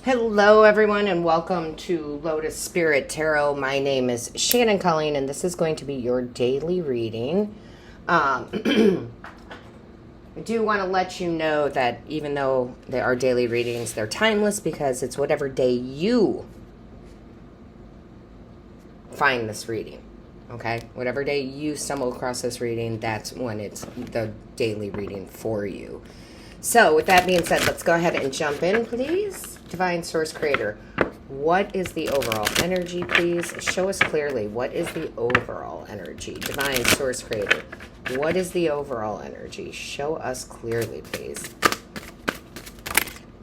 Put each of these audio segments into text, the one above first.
Hello, everyone, and welcome to Lotus Spirit Tarot. My name is Shannon Colleen, and this is going to be your daily reading. I do want to let you know that even though they are daily readings, they're timeless because it's whatever day you find this reading, okay? Whatever day you stumble across this reading, that's when it's the daily reading for you. So, with that being said, let's go ahead and jump in, please. Divine Source Creator, what is the overall energy, please? Show us clearly. What is the overall energy? Divine Source Creator, what is the overall energy? Show us clearly, please.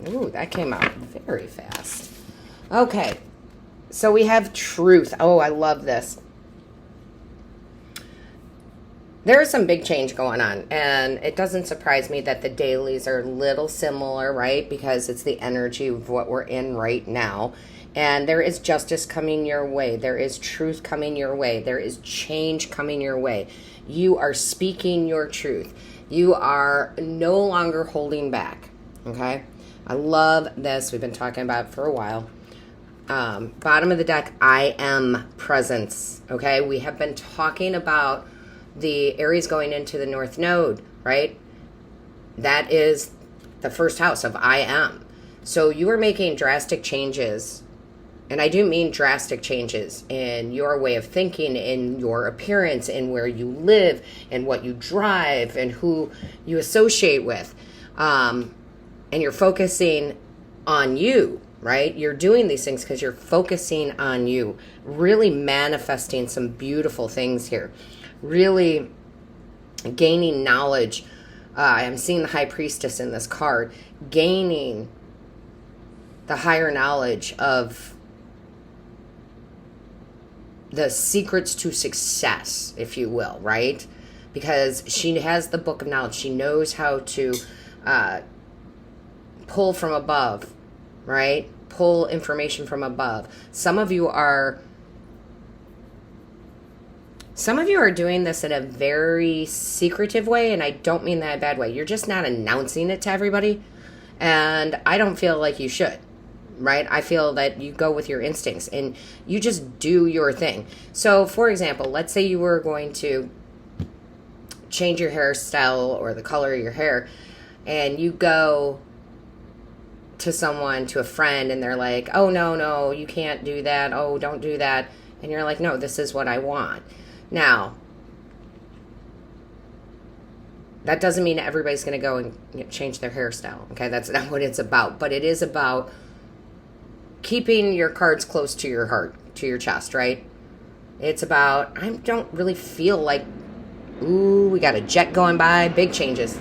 Ooh, that came out very fast. Okay, so we have truth. Oh, I love this. There is some big change going on, and it doesn't surprise me that the dailies are a little similar, right? Because it's the energy of what we're in right now. And there is justice coming your way. There is truth coming your way. There is change coming your way. You are speaking your truth. You are no longer holding back, okay? I love this. We've been talking about it for a while. Bottom of the deck, I am presence, okay? We have been talking about the Aries going into the North Node, right? That is the first house of I am. So you are making drastic changes, and I do mean drastic changes in your way of thinking, in your appearance, in where you live, and what you drive, and who you associate with. And you're focusing on you, right? You're doing these things because you're focusing on you, really manifesting some beautiful things here. Really gaining knowledge. I'm seeing the High Priestess in this card. Gaining the higher knowledge of the secrets to success, if you will, right? Because she has the book of knowledge. She knows how to pull from above, right? Pull information from above. Some of you are doing this in a very secretive way, and I don't mean that in a bad way. You're just not announcing it to everybody, and I don't feel like you should, right? I feel that you go with your instincts, and you just do your thing. So, for example, let's say you were going to change your hairstyle or the color of your hair, and you go to someone, to a friend, and they're like, oh, no, you can't do that. Oh, don't do that. And you're like, no, this is what I want. Now, that doesn't mean everybody's going to go and change their hairstyle, okay? That's not what it's about. But it is about keeping your cards close to your heart, to your chest, right? It's about, I don't really feel like, ooh, we got a jet going by, big changes.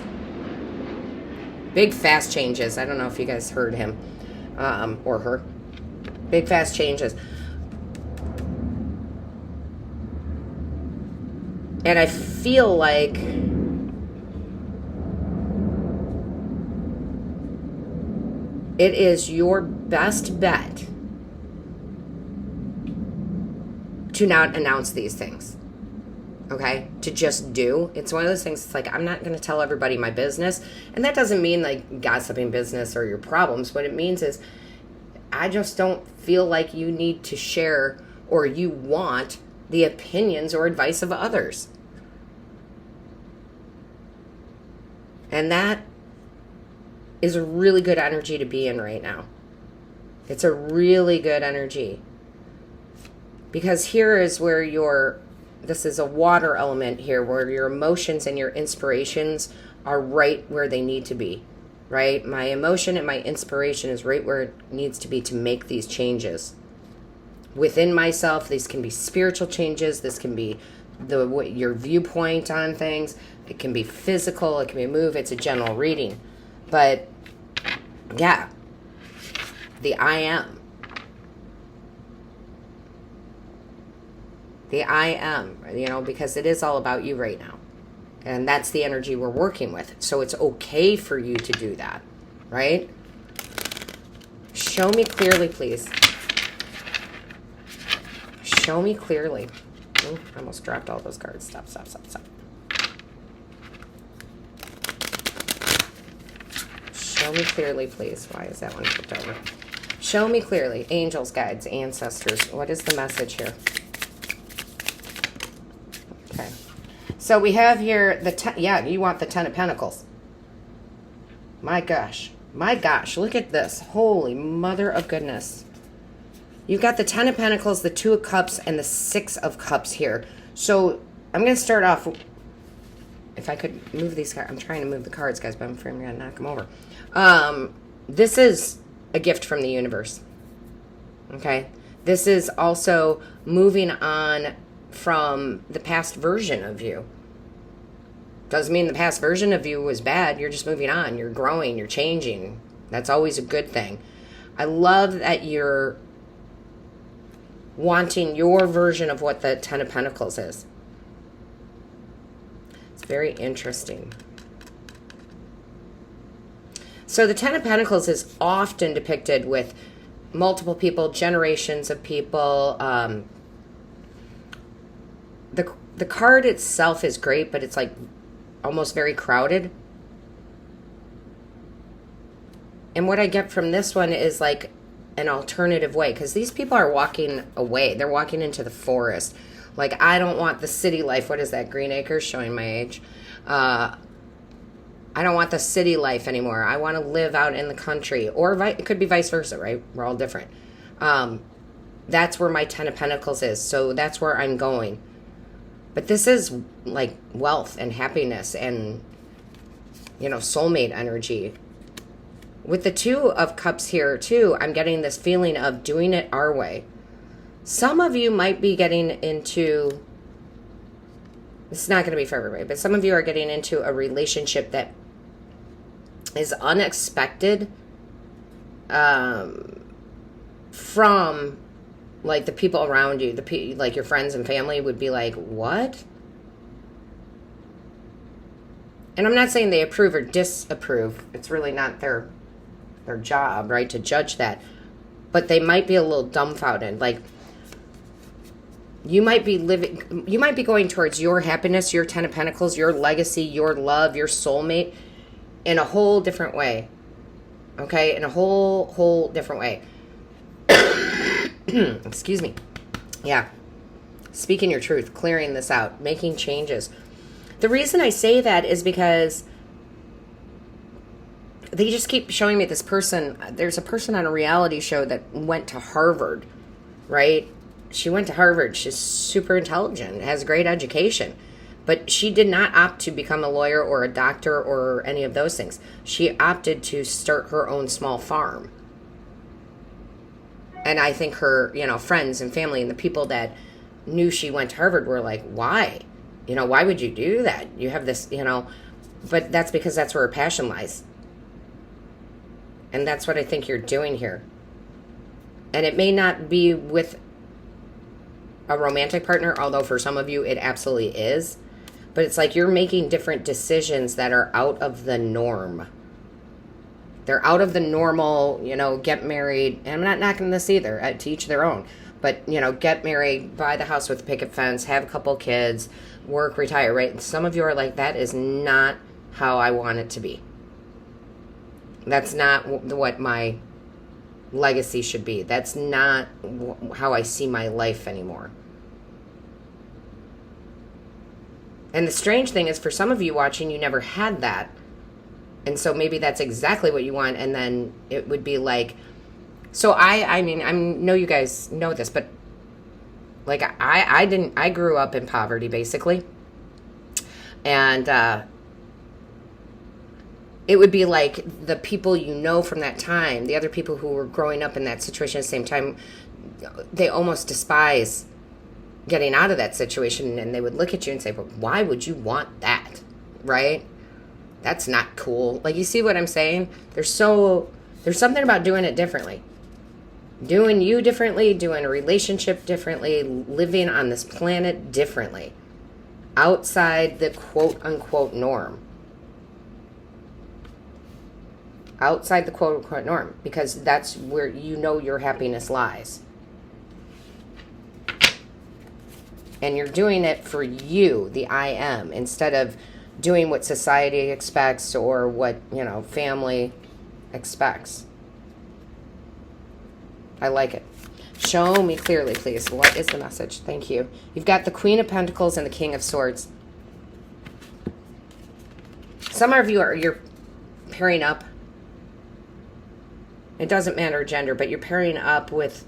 Big, fast changes. I don't know if you guys heard him or her. Big, fast changes. And I feel like it is your best bet to not announce these things, okay? To just do. It's one of those things, it's like, I'm not going to tell everybody my business. And that doesn't mean like gossiping business or your problems. What it means is I just don't feel like you need to share or you want the opinions or advice of others. And that is a really good energy to be in right now. It's a really good energy. Because here is where this is a water element here, where your emotions and your inspirations are right where they need to be, right? My emotion and my inspiration is right where it needs to be to make these changes. Within myself, these can be spiritual changes. This can be your viewpoint on things. It can be physical. It can be a move. It's a general reading. But, yeah, the I am. The I am, because it is all about you right now. And that's the energy we're working with. So it's okay for you to do that, right? Show me clearly, please. Show me clearly. Ooh, I almost dropped all those cards. Stop. Show me clearly, please. Why is that one flipped over? Show me clearly. Angels, guides, ancestors. What is the message here? Okay. So we have here yeah, you want the Ten of Pentacles. My gosh. My gosh. Look at this. Holy mother of goodness. You've got the Ten of Pentacles, the Two of Cups, and the Six of Cups here. So I'm going to start off. If I could move these cards. I'm trying to move the cards, guys, but I'm afraid I'm going to knock them over. This is a gift from the universe. Okay? This is also moving on from the past version of you. Doesn't mean the past version of you was bad. You're just moving on. You're growing. You're changing. That's always a good thing. I love that you're wanting your version of what the Ten of Pentacles is. It's very interesting. So the Ten of Pentacles is often depicted with multiple people, generations of people. The card itself is great, but it's like almost very crowded. And what I get from this one is like an alternative way, because these people are walking away. They're walking into the forest. Like, I don't want the city life. What is that? Green Acres, showing my age. I don't want the city life anymore. I want to live out in the country. Or it could be vice versa, right? We're all different. That's where my Ten of Pentacles is. So that's where I'm going. But this is like wealth and happiness and, you know, soulmate energy. With the Two of Cups here, too, I'm getting this feeling of doing it our way. Some of you might be getting into, it's not going to be for everybody, but some of you are getting into a relationship that is unexpected from, like, the people around you. Like, your friends and family would be like, what? And I'm not saying they approve or disapprove. It's really not their job, right, to judge that. But they might be a little dumbfounded. Like, you might be going towards your happiness, your Ten of Pentacles, your legacy, your love, your soulmate in a whole different way. Okay? In a whole different way. Excuse me. Yeah. Speaking your truth, clearing this out, making changes. The reason I say that is because they just keep showing me this person. There's a person on a reality show that went to Harvard, right? She went to Harvard. She's super intelligent, has great education. But she did not opt to become a lawyer or a doctor or any of those things. She opted to start her own small farm. And I think her, you know, friends and family and the people that knew she went to Harvard were like, why? You know, why would you do that? You have this, you know, but that's because that's where her passion lies. And that's what I think you're doing here. And it may not be with a romantic partner, although for some of you it absolutely is. But it's like you're making different decisions that are out of the norm. They're out of the normal, you know, get married. And I'm not knocking this either, to each their own. But, you know, get married, buy the house with a picket fence, have a couple kids, work, retire, right? And some of you are like, that is not how I want it to be. That's not what my legacy should be. That's not how I see my life anymore. And the strange thing is, for some of you watching, you never had that. And so maybe that's exactly what you want. And then it would be like, so I mean, I know you guys know this, but like I grew up in poverty basically. And, it would be like the people you know from that time, the other people who were growing up in that situation at the same time, they almost despise getting out of that situation. And they would look at you and say, but why would you want that? Right? That's not cool. Like, you see what I'm saying? There's something about doing it differently. Doing you differently, doing a relationship differently, living on this planet differently. Outside the quote-unquote norm. Outside the quote-unquote norm. Because that's where you know your happiness lies. And you're doing it for you, the I am, instead of doing what society expects or what, you know, family expects. I like it. Show me clearly, please. What is the message? Thank you. You've got the Queen of Pentacles and the King of Swords. Some of you you're pairing up. It doesn't matter gender, but you're pairing up with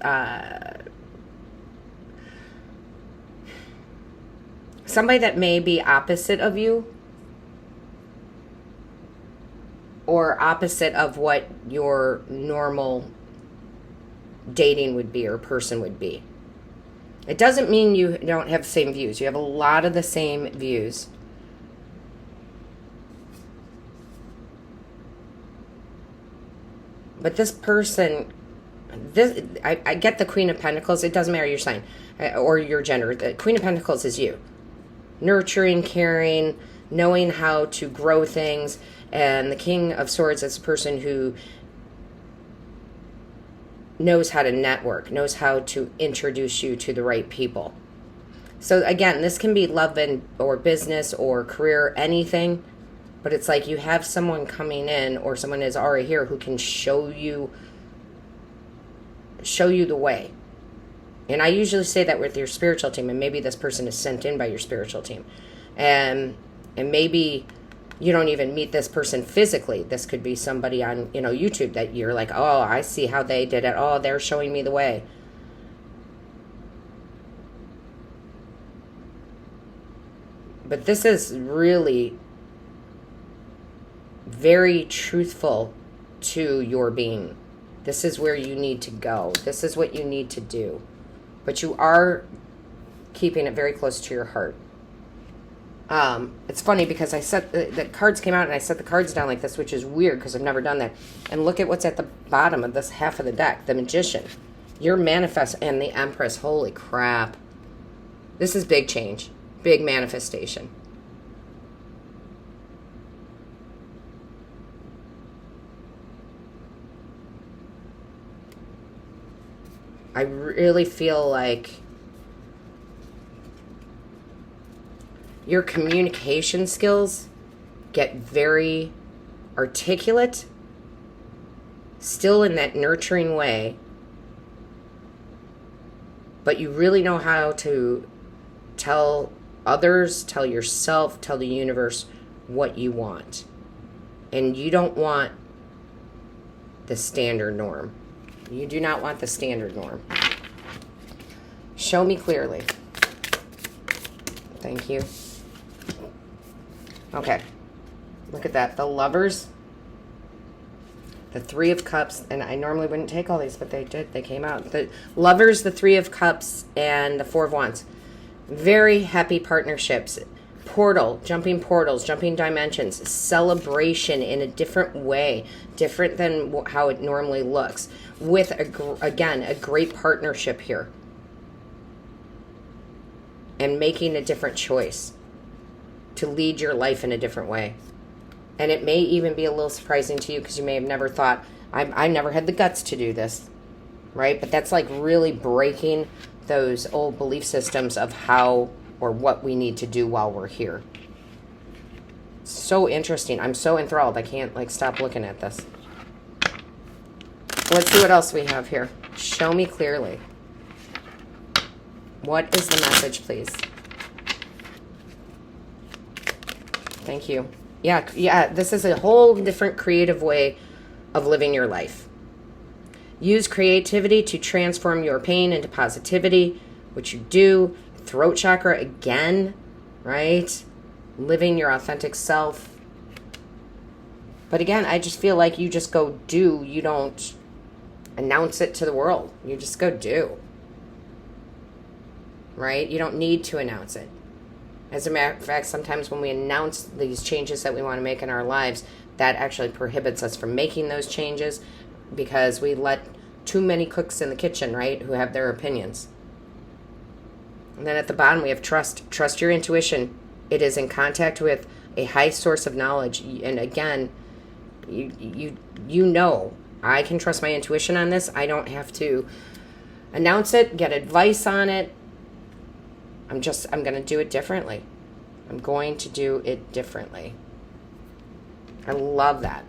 somebody that may be opposite of you, or opposite of what your normal dating would be or person would be. It doesn't mean you don't have the same views. You have a lot of the same views. But this person, I get the Queen of Pentacles. It doesn't matter your sign or your gender. The Queen of Pentacles is you. Nurturing, caring, knowing how to grow things. And the King of Swords is a person who knows how to network, knows how to introduce you to the right people. So again, this can be love or business or career, anything. But it's like you have someone coming in, or someone is already here who can show you the way. And I usually say that with your spiritual team, and maybe this person is sent in by your spiritual team. And maybe you don't even meet this person physically. This could be somebody on, YouTube that you're like, oh, I see how they did it. Oh, they're showing me the way. But this is really very truthful to your being. This is where you need to go. This is what you need to do. But you are keeping it very close to your heart. It's funny because I set the cards came out and I set the cards down like this, which is weird because I've never done that. And look at what's at the bottom of this half of the deck. The Magician. Your manifest and the Empress. Holy crap. This is big change. Big manifestation. I really feel like your communication skills get very articulate, still in that nurturing way, but you really know how to tell others, tell yourself, tell the universe what you want. And you don't want the standard norm. You do not want the standard norm. Show me clearly. Thank you. Okay. Look at that. The Lovers. The Three of Cups. And I normally wouldn't take all these, but they did. They came out. The Lovers, the Three of Cups, and the Four of Wands. Very happy partnerships. Jumping portals, jumping dimensions. Celebration in a different way. Different than how it normally looks. With, again, a great partnership here. And making a different choice to lead your life in a different way. And it may even be a little surprising to you because you may have never thought, I never had the guts to do this, right? But that's like really breaking those old belief systems of how or what we need to do while we're here. So interesting. I'm so enthralled. I can't stop looking at this. Let's see what else we have here. Show me clearly. What is the message, please? Thank you. Yeah, this is a whole different creative way of living your life. Use creativity to transform your pain into positivity, which you do. Throat chakra again, right? Living your authentic self. But again, I just feel like you just go do. You don't announce it to the world. You just go do. Right? You don't need to announce it. As a matter of fact, sometimes when we announce these changes that we want to make in our lives, that actually prohibits us from making those changes because we let too many cooks in the kitchen, right, who have their opinions. And then at the bottom we have trust. Trust your intuition. It is in contact with a high source of knowledge. And again, you know, I can trust my intuition on this. I don't have to announce it, get advice on it. I'm going to do it differently. I'm going to do it differently. I love that.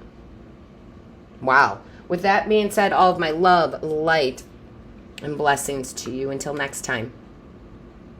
Wow. With that being said, all of my love, light, And blessings to you until next time.